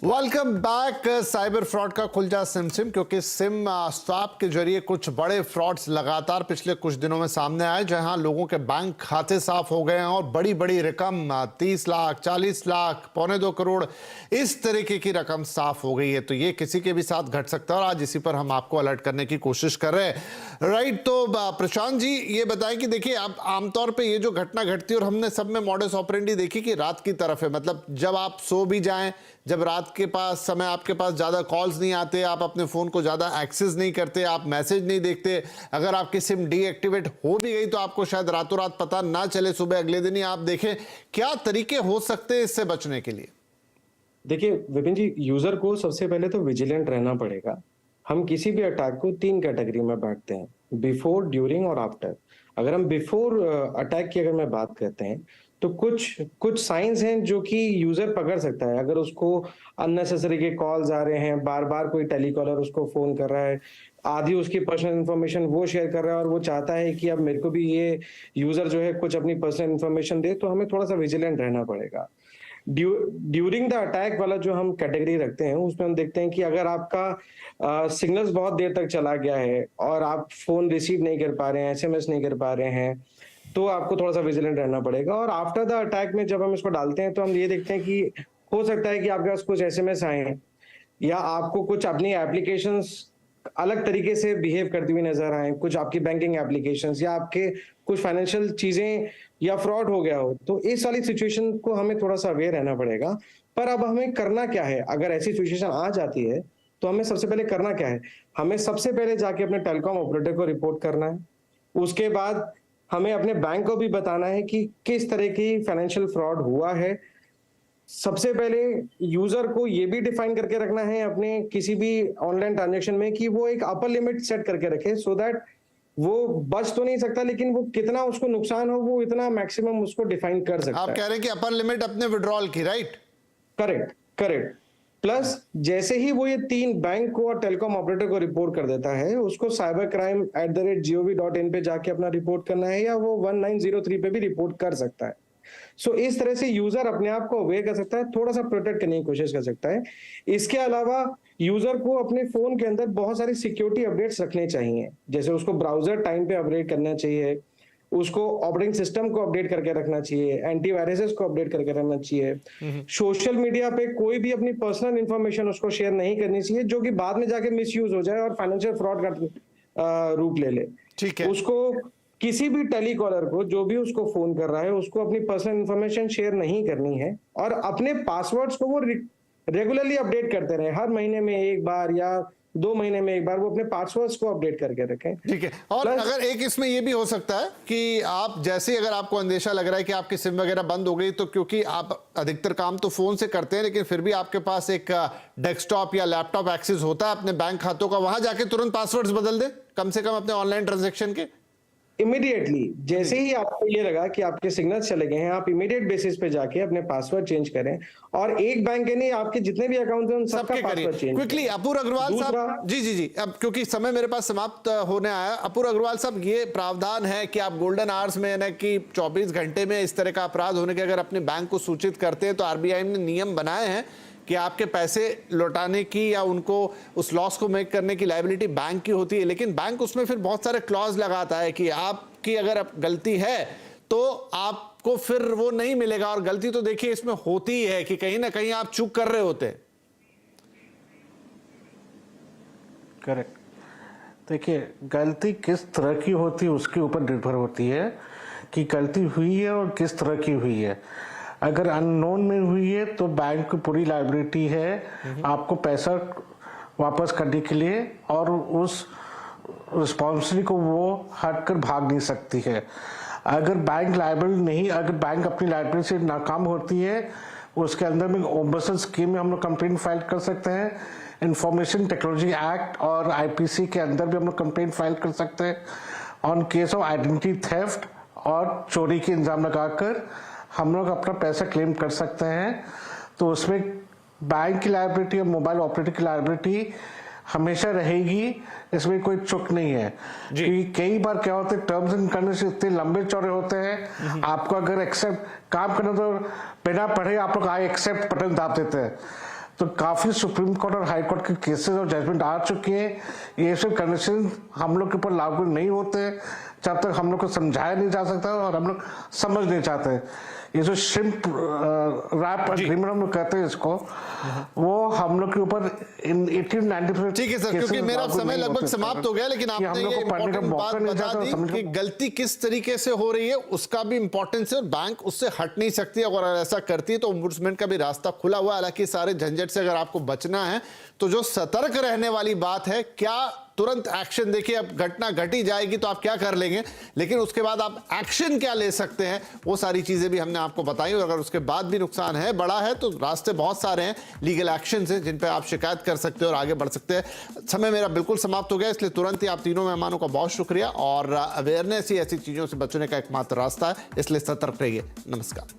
Welcome back. Cyber fraud का खुलजा SIM क्योंकि SIM swap के जरिए कुछ बड़े फ्रॉड्स लगातार पिछले कुछ दिनों में सामने आए, जहां लोगों के बैंक खाते साफ हो गए हैं और बड़ी बड़ी रकम 30 लाख 40 लाख 1.25 करोड़ इस तरीके की रकम साफ हो गई है। तो ये किसी के भी साथ घट सकता है और आज इसी पर हम आपको अलर्ट करने की कोशिश कर रहे हैं। राइट, तो प्रशांत जी ये बताएं कि देखिए आप आमतौर पर ये जो घटना घटती है और हमने सब में मॉडस ऑपरेंडी देखी कि रात की तरफ है, मतलब जब आप सो भी जाएं, जब रात के पास समय आपके पास ज्यादा कॉल्स नहीं आते, आप अपने फोन को ज्यादा एक्सेस नहीं करते, आप मैसेज नहीं देखते, अगर आपकी सिम डीएक्टिवेट हो भी गई तो आपको शायद रातों रात पता ना चले, सुबह अगले दिन ही आप देखें। क्या तरीके हो सकते हैं इससे बचने के लिए? देखिए विपिन जी, यूजर को सबसे पहले तो विजिलेंट रहना पड़ेगा। हम किसी भी अटैक को 3 कैटेगरी में बांटते हैं, बिफोर, ड्यूरिंग और आफ्टर। अगर हम बिफोर अटैक की अगर मैं बात करते हैं तो कुछ साइंस हैं जो कि यूजर पकड़ सकता है। अगर उसको अननेसेसरी के कॉल्स आ रहे हैं, बार बार कोई टेलीकॉलर उसको फोन कर रहा है, आधी उसकी पर्सनल इन्फॉर्मेशन वो शेयर कर रहा है और वो चाहता है कि अब मेरे को भी ये यूजर जो है कुछ अपनी पर्सनल इन्फॉर्मेशन दे, तो हमें थोड़ा सा विजिलेंट रहना पड़ेगा। ड्यूरिंग द अटैक वाला जो हम कैटेगरी रखते हैं उसमें हम देखते हैं कि अगर आपका सिग्नल्स बहुत देर तक चला गया है और आप फोन रिसीव नहीं कर पा रहे हैं, एसएमएस नहीं कर पा रहे हैं, तो आपको थोड़ा सा विजिलेंट रहना पड़ेगा। और आफ्टर द अटैक में जब हम इसको डालते हैं तो हम ये देखते हैं कि हो सकता है कि आपके पास कुछ एसएमएस आए हैं या आपको कुछ अपनी एप्लीकेशंस अलग तरीके से बिहेव करती हुई नजर आए, कुछ आपकी बैंकिंग एप्लीकेशंस या आपके कुछ फाइनेंशियल चीजें या फ्रॉड हो गया हो। तो इस वाली सिचुएशन को हमें थोड़ा सा अवेयर रहना पड़ेगा। पर अब हमें करना क्या है अगर ऐसी सिचुएशन आ जाती है, तो हमें सबसे पहले करना क्या है? हमें सबसे पहले जाके अपने टेलीकॉम ऑपरेटर को रिपोर्ट करना है। उसके बाद हमें अपने बैंक को भी बताना है कि किस तरह की फाइनेंशियल फ्रॉड हुआ है। सबसे पहले यूजर को ये भी डिफाइन करके रखना है अपने किसी भी ऑनलाइन ट्रांजैक्शन में कि वो एक अपर लिमिट सेट करके रखे, सो दैट वो बच तो नहीं सकता लेकिन वो कितना उसको नुकसान हो वो इतना मैक्सिमम उसको डिफाइन कर सकता है। आप कह रहे हैं कि अपर लिमिट अपने विड्रॉल की, राइट? Correct correct. प्लस जैसे ही वो ये 3 बैंक को और टेलीकॉम ऑपरेटर को रिपोर्ट कर देता है, उसको cybercrime@gov.in पे जाके अपना रिपोर्ट करना है या वो 1903 पे भी रिपोर्ट कर सकता है। सो इस तरह से यूजर अपने आप को अवेयर कर सकता है, थोड़ा सा प्रोटेक्ट करने की कोशिश कर सकता है। इसके अलावा यूजर को अपने फोन के अंदर बहुत सारी सिक्योरिटी अपडेट्स रखने चाहिए, जैसे उसको ब्राउजर टाइम पे अपडेट करना चाहिए, उसको ऑपरेटिंग सिस्टम को अपडेट करके रखना चाहिए, एंटीवायरसेस को अपडेट करके रखना चाहिए। सोशल मीडिया पे कोई भी अपनी पर्सनल इंफॉर्मेशन उसको शेयर नहीं करनी चाहिए जो कि बाद में जाके मिसयूज हो जाए और फाइनेंशियल फ्रॉड का रूप ले ले। ठीक है। उसको किसी भी टेलीकॉलर को जो भी उसको फोन कर रहा है उसको अपनी पर्सनल इंफॉर्मेशन शेयर नहीं करनी है और अपने पासवर्ड्स को वो रेगुलरली अपडेट करते रहे। हर महीने में एक बार या 2 महीने में एक बार वो अपने पासवर्ड्स को अपडेट करके रखें। ठीक है। और अगर एक इसमें ये भी हो सकता है कि आप जैसे अगर आपको अंदेशा लग रहा है कि आपकी सिम वगैरह बंद हो गई, तो क्योंकि आप अधिकतर काम तो फोन से करते हैं लेकिन फिर भी आपके पास एक डेस्कटॉप या लैपटॉप एक्सेस होता है अपने बैंक खातों का, वहां जाके तुरंत पासवर्ड्स बदल दें कम से कम अपने ऑनलाइन ट्रांजेक्शन के। इमीडिएटली जैसे ही आपको ये लगा कि आपके सिग्नल्स चले गए हैं, आप इमीडिएट बेसिस पे जाके अपने पासवर्ड चेंज करें और एक बैंक के नहीं, आपके जितने भी अकाउंट हैं उन सबका पासवर्ड चेंज क्विकली। अपूर्व अग्रवाल साहब, जी, अब क्योंकि समय मेरे पास समाप्त होने आया, अपूर्व अग्रवाल साहब, ये प्रावधान है कि आप गोल्डन आवर्स में यानी कि 24 घंटे में इस तरह का अपराध होने के अगर अपने बैंक को सूचित करते हैं तो आरबीआई ने नियम बनाए हैं कि आपके पैसे लौटाने की या उनको उस लॉस को मेक करने की लायबिलिटी बैंक की होती है, लेकिन बैंक उसमें फिर बहुत सारे क्लॉज लगाता है कि आपकी अगर गलती है तो आपको फिर वो नहीं मिलेगा। और गलती तो देखिए इसमें होती है कि कहीं ना कहीं आप चूक कर रहे होते हैं। करेक्ट। देखिए गलती किस तरह की होती है उसके ऊपर निर्भर होती है कि गलती हुई है और किस तरह की हुई है। अगर अननोन में हुई है तो बैंक की पूरी लायबिलिटी है आपको पैसा वापस करने के लिए और उस रिस्पॉन्सिबिलिटी को वो हटकर भाग नहीं सकती है। अगर बैंक लायबल नहीं, अगर बैंक अपनी लायबिलिटी से नाकाम होती है, उसके अंदर में ओम्बुड्समैन स्कीम में हम लोग कंप्लेंट फाइल कर सकते हैं। इंफॉर्मेशन टेक्नोलॉजी एक्ट और आईपीसी के अंदर भी हम लोग कंप्लेंट फाइल कर सकते हैं on case of identity theft और चोरी के इल्जाम लगाकर हम लोग अपना पैसा क्लेम कर सकते हैं। तो उसमें बैंक की लायबिलिटी और मोबाइल ऑपरेटर की लायबिलिटी हमेशा रहेगी, इसमें कोई चुक नहीं है। क्योंकि कई बार क्या होते हैं, टर्म्स एंड कंडीशन इतने लंबे चौड़े होते हैं, आपको अगर एक्सेप्ट काम करना तो बिना पढ़े आप लोग आई एक्सेप्ट बटन दाब देते हैं। तो काफी सुप्रीम कोर्ट और हाई कोर्ट के केसेस और जजमेंट आ चुके हैं। ये सब कंडीशन हम लोग के ऊपर लागू नहीं होते जब तक हम लोग को समझाया नहीं जा सकता और हम लोग समझ नहीं चाहते। ये जो श्रिम्प रैप एग्रीमेंट हम लोग कहते हैं इसको, वो हम लोग के ऊपर 80-90%। ठीक है सर, क्योंकि मेरा समय लगभग समाप्त हो गया, लेकिन आपने ये इम्पोर्टेंट बात बता दी कि गलती किस तरीके से हो रही है उसका भी इंपॉर्टेंस है और बैंक उससे हट नहीं सकती। अगर ऐसा करती है तो ओम्बुड्समैन का भी रास्ता खुला हुआ है। हालांकि सारे झंझट से अगर आपको बचना है तो जो सतर्क रहने वाली बात है, क्या तुरंत एक्शन, देखिए अब घटना घटी जाएगी तो आप क्या कर लेंगे, लेकिन उसके बाद आप एक्शन क्या ले सकते हैं, वो सारी चीजें भी हमने आपको बताई। और अगर उसके बाद भी नुकसान है, बड़ा है, तो रास्ते बहुत सारे हैं, लीगल एक्शन हैं जिन पे आप शिकायत कर सकते हो और आगे बढ़ सकते हैं। समय मेरा बिल्कुल समाप्त हो गया, इसलिए तुरंत ही आप तीनों मेहमानों का बहुत शुक्रिया। और अवेयरनेस ही ऐसी चीजों से बचने का एकमात्र रास्ता है, इसलिए सतर्क रहिए। नमस्कार।